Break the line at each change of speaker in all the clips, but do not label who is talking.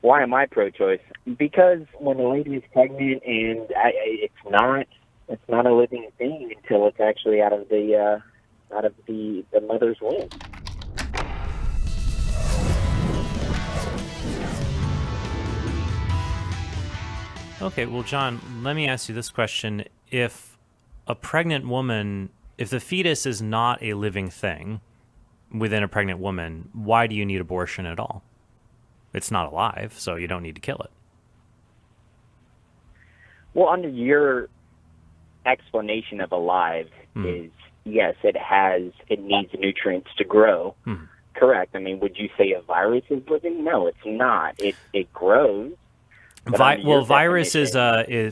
Why am I pro-choice? Because when a lady is pregnant and it's not a living thing until it's actually out of the mother's womb.
Okay, well, John, let me ask you this question. If a pregnant woman, if the fetus is not a living thing within a pregnant woman, why do you need abortion at all? It's not alive, so you don't need to kill it.
Well, under your explanation of alive is, yes, it needs nutrients to grow. Correct. I mean, would you say a virus is living? No, it's not. It grows.
Virus is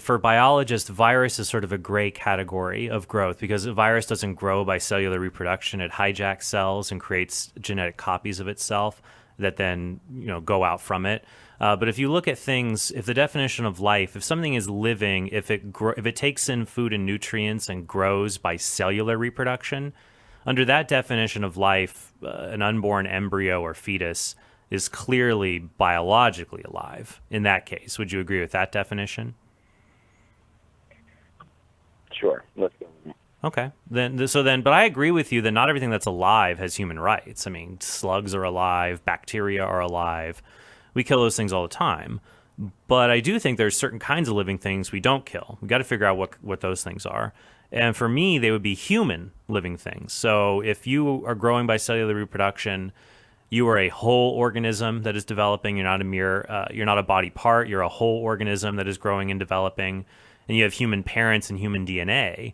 for biologists, virus is sort of a gray category of growth because a virus doesn't grow by cellular reproduction. It hijacks cells and creates genetic copies of itself that then go out from it. But if you look at things, if the definition of life, if something is living, if it takes in food and nutrients and grows by cellular reproduction, under that definition of life, an unborn embryo or fetus is clearly biologically alive in that case. Would you agree with that definition?
Sure. Let's go.
Okay. But I agree with you that not everything that's alive has human rights. I mean, slugs are alive, bacteria are alive. We kill those things all the time. But I do think there's certain kinds of living things we don't kill. We've got to figure out what those things are. And for me, they would be human living things. So if you are growing by cellular reproduction, you are a whole organism that is developing. You're not a body part. You're a whole organism that is growing and developing. And you have human parents and human DNA.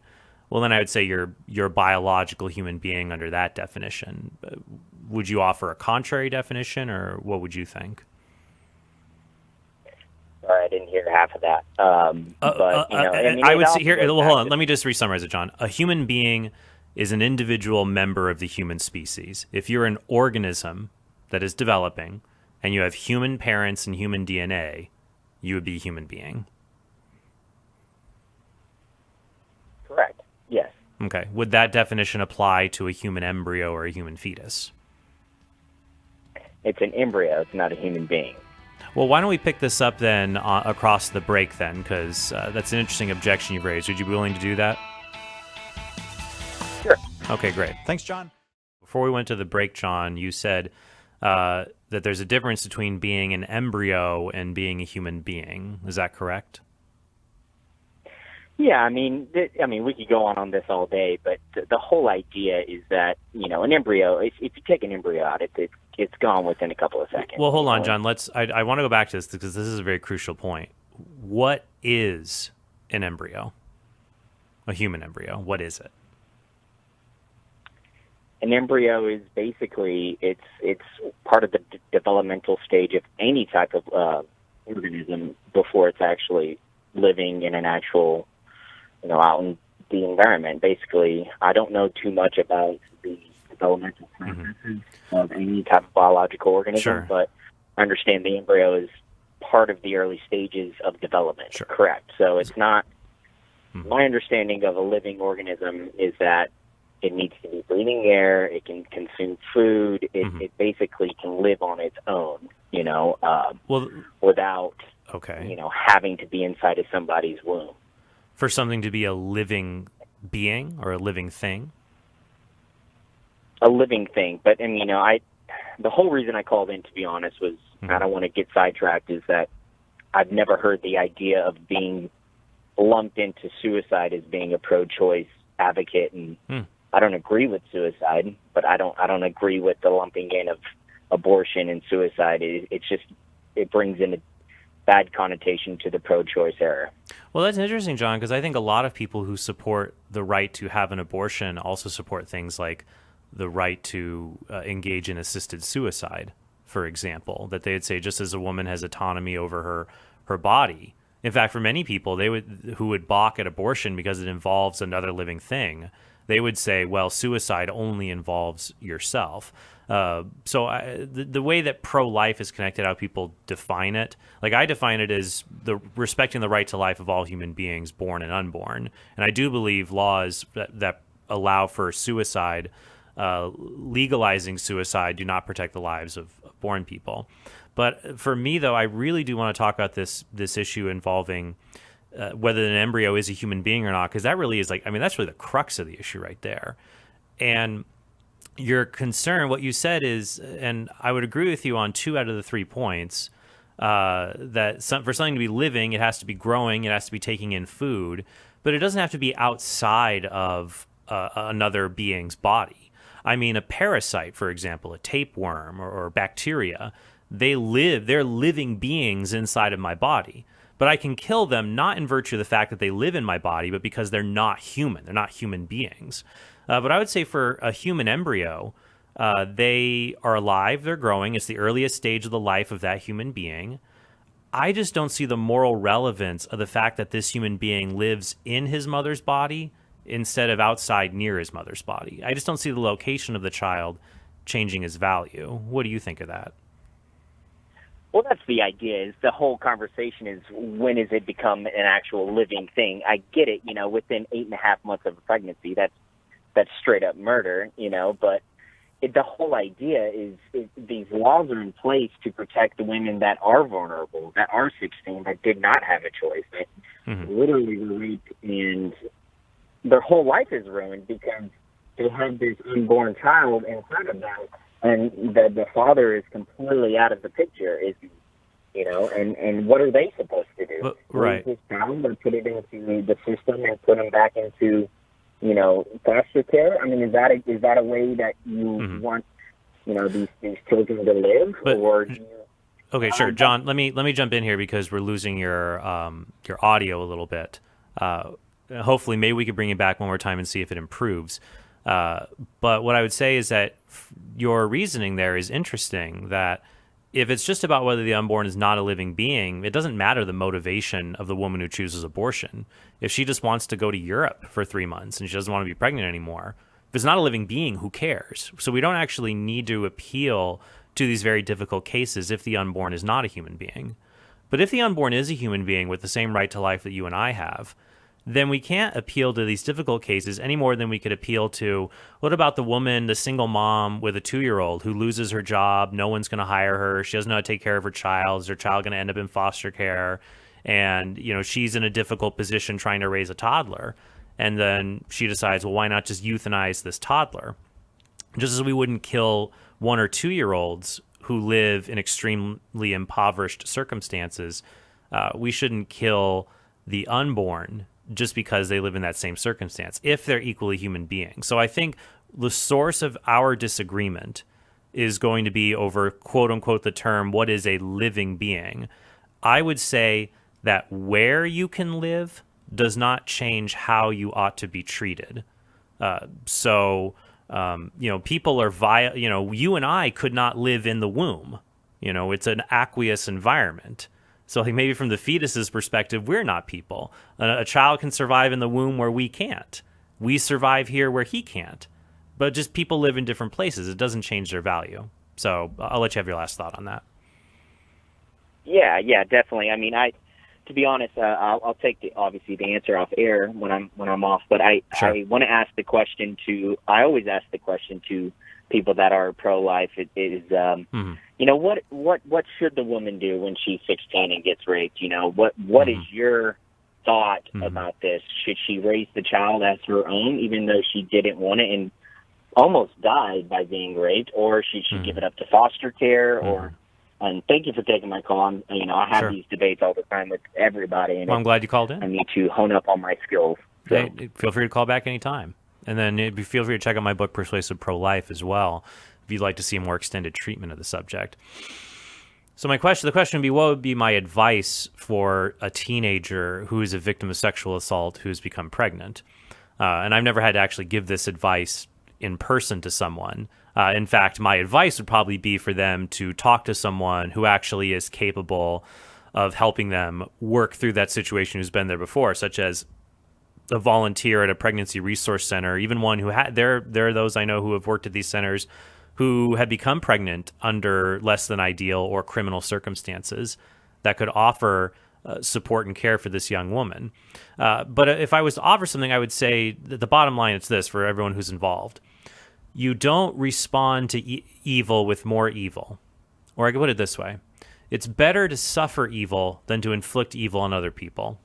Well, then I would say you're a biological human being under that definition. Would you offer a contrary definition, or what would you think?
Sorry, I didn't hear half of that.
I would say here. Well, hold on. Let me just re-summarize it, John. A human being is an individual member of the human species. If you're an organism that is developing and you have human parents and human DNA, you would be a human being.
Correct. Yes.
Okay. Would that definition apply to a human embryo or a human fetus?
It's an embryo. It's not a human being.
Well, why don't we pick this up then across the break then, because that's an interesting objection you've raised. Would you be willing to do that?
Sure.
Okay, great. Thanks, John. Before we went to the break, John, you said that there's a difference between being an embryo and being a human being. Is that correct?
Yeah, I mean, we could go on this all day, but the whole idea is that, an embryo, if you take an embryo out, it's gone within a couple of seconds.
Well, hold on, John. I want to go back to this because this is a very crucial point. What is an embryo? A human embryo. What is it?
An embryo is basically, it's part of the developmental stage of any type of organism before it's actually living in an actual, out in the environment. Basically, I don't know too much about the developmental processes of any type of biological organism, but I understand the embryo is part of the early stages of development. Sure. Correct. So it's not, my understanding of a living organism is that it needs to be breathing air, it can consume food, it basically can live on its own, without, having to be inside of somebody's womb.
For something to be a living being or a living thing?
A living thing. But, the whole reason I called in, to be honest, was, I don't want to get sidetracked, is that I've never heard the idea of being lumped into suicide as being a pro-choice advocate, and I don't agree with suicide, but I don't agree with the lumping in of abortion and suicide. It brings in a bad connotation to the pro-choice era.
Well, that's interesting, John, because I think a lot of people who support the right to have an abortion also support things like the right to engage in assisted suicide, for example, that they'd say just as a woman has autonomy over her body. In fact, for many people, who would balk at abortion because it involves another living thing, they would say, well, suicide only involves yourself. The way that pro-life is connected, how people define it, like I define it as respecting the right to life of all human beings, born and unborn. And I do believe laws that allow for suicide, legalizing suicide, do not protect the lives of born people. But for me, though, I really do want to talk about this issue involving whether an embryo is a human being or not, because that really is that's really the crux of the issue right there. And your concern, what you said is, and I would agree with you on 2 out of the 3 points, that for something to be living, it has to be growing, it has to be taking in food, but it doesn't have to be outside of another being's body. I mean, a parasite, for example, a tapeworm or bacteria, they're living beings inside of my body. But I can kill them not in virtue of the fact that they live in my body, but because they're not human. They're not human beings. But I would say for a human embryo, they are alive, they're growing. It's the earliest stage of the life of that human being. I just don't see the moral relevance of the fact that this human being lives in his mother's body instead of outside near his mother's body. I just don't see the location of the child changing his value. What do you think of that?
Well, that's the idea. Is the whole conversation is, when does it become an actual living thing? I get it, within 8.5 months of a pregnancy, that's straight up murder, but the whole idea is these laws are in place to protect the women that are vulnerable, that are 16, that did not have a choice, that literally were raped, and their whole life is ruined because they have this unborn child inside of them, and the father is completely out of the picture. And what are they supposed to do?
Right.
Raise this child and put it into the system and put him back into foster care? I mean, is that a way that you want, these children to live?
Okay, sure, John. Let me jump in here because we're losing your audio a little bit. Hopefully, maybe we could bring it back one more time and see if it improves. But what I would say is that your reasoning there is interesting. That if it's just about whether the unborn is not a living being, it doesn't matter the motivation of the woman who chooses abortion. If she just wants to go to Europe for 3 months and she doesn't want to be pregnant anymore, if it's not a living being, who cares? So we don't actually need to appeal to these very difficult cases if the unborn is not a human being. But if the unborn is a human being with the same right to life that you and I have, then we can't appeal to these difficult cases any more than we could appeal to, what about the woman, the single mom with a 2-year-old who loses her job, no one's going to hire her, she doesn't know how to take care of her child, is her child going to end up in foster care, and she's in a difficult position trying to raise a toddler, and then she decides, well, why not just euthanize this toddler? Just as we wouldn't kill 1 or 2-year-olds who live in extremely impoverished circumstances, we shouldn't kill the unborn just because they live in that same circumstance, if they're equally human beings. So I think the source of our disagreement is going to be over, quote unquote, the term, what is a living being? I would say that where you can live does not change how you ought to be treated. People are you and I could not live in the womb. It's an aqueous environment. So maybe from the fetus's perspective, we're not people. A child can survive in the womb where we can't. We survive here where he can't. But just people live in different places. It doesn't change their value. So I'll let you have your last thought on that.
Yeah, definitely. I mean, to be honest, I'll take the answer off air when I'm off. But I want to ask the question I always ask the question to people that are pro-life. It is what should the woman do when she's 16 and gets raped? What is your thought about this? Should she raise the child as her own, even though she didn't want it and almost died by being raped, or should she give it up to foster care? Or and thank you for taking my call. I have these debates all the time with everybody, and
I'm glad you called in.
I need to hone up on my skills. So.
Hey, feel free to call back anytime. And then feel free to check out my book, Persuasive Pro-Life, as well, if you'd like to see a more extended treatment of the subject. So the question would be, what would be my advice for a teenager who is a victim of sexual assault who's become pregnant? And I've never had to actually give this advice in person to someone. In fact, my advice would probably be for them to talk to someone who actually is capable of helping them work through that situation, who's been there before, such as a volunteer at a pregnancy resource center, even one who there are those I know who have worked at these centers who have become pregnant under less than ideal or criminal circumstances that could offer support and care for this young woman. But if I was to offer something, I would say that the bottom line is this for everyone who's involved. You don't respond to evil with more evil. Or I could put it this way. It's better to suffer evil than to inflict evil on other people.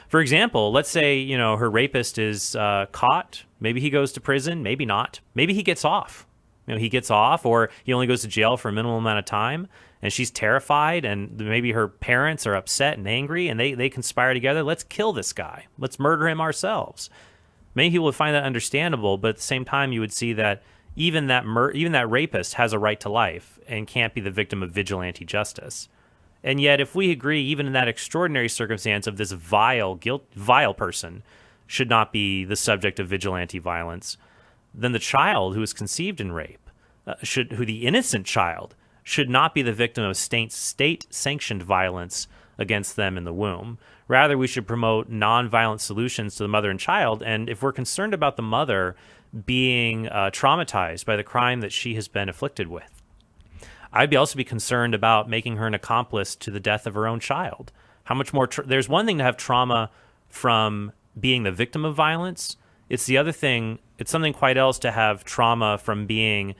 For example, let's say, her rapist is caught. Maybe he goes to prison, maybe not. Maybe he gets off. He gets off, or he only goes to jail for a minimal amount of time, and she's terrified, and maybe her parents are upset and angry, and they conspire together. Let's kill this guy. Let's murder him ourselves. Many people would find that understandable, but at the same time, you would see that even that rapist has a right to life and can't be the victim of vigilante justice. And yet, if we agree, even in that extraordinary circumstance of this vile person should not be the subject of vigilante violence, then the child who is conceived in rape, the innocent child, should not be the victim of state-sanctioned violence against them in the womb. Rather, we should promote non-violent solutions to the mother and child. And if we're concerned about the mother being traumatized by the crime that she has been afflicted with, I'd also be concerned about making her an accomplice to the death of her own child. How much more? There's one thing to have trauma from being the victim of violence. It's the other thing. It's something quite else to have trauma from being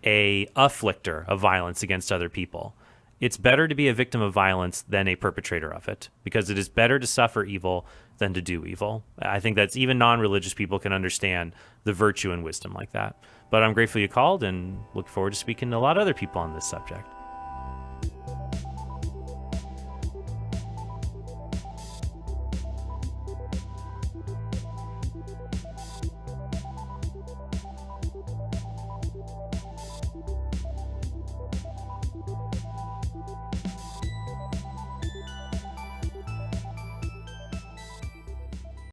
a afflictor of violence against other people. It's better to be a victim of violence than a perpetrator of it, because it is better to suffer evil than to do evil. I think that's even non-religious people can understand the virtue and wisdom like that. But I'm grateful you called, and look forward to speaking to a lot of other people on this subject.